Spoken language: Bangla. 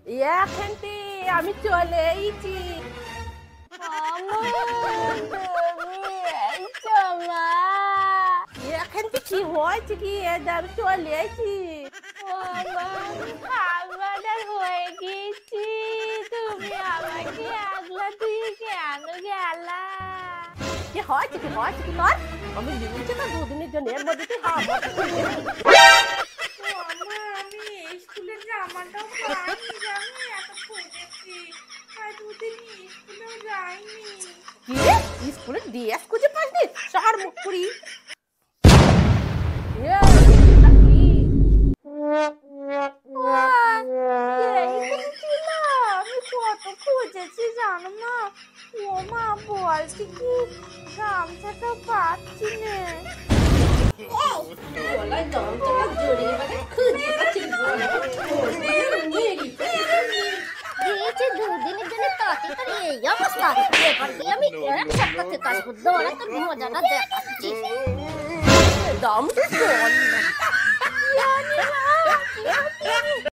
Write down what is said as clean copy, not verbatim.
এখানটি আমি চলে এসেছি। এখানটি কি হয়েছে কি আমি চলে এসেছি। হয়ে গেছি, তুমি আমাকে আগলা দিয়ে কেন গেলা? কি হয়েছে কি হয়েছে কি তোর? আমি লিখছি তো দুদিনের জন্য, এর মধ্যে তুই আমি স্কুলের জামাটাও পাইনি, জানো এত খুঁজেছি, আর দুদিন স্কুলেও যাইনি। কি স্কুলে ড্রেস খুঁজে পাসনি? সার মুখ করি আমি কত খুঁজেছি জানো মা। ও মা, বলছি কি গামছাটা পাচ্ছি না। দুদিনের জন্য তাতে তোর এই অবস্থা, এবার দিয়ে আমি এক সপ্তাহ থেকে আসবো, দৌড়া তোর মজাটা দেখাচ্ছি। দাম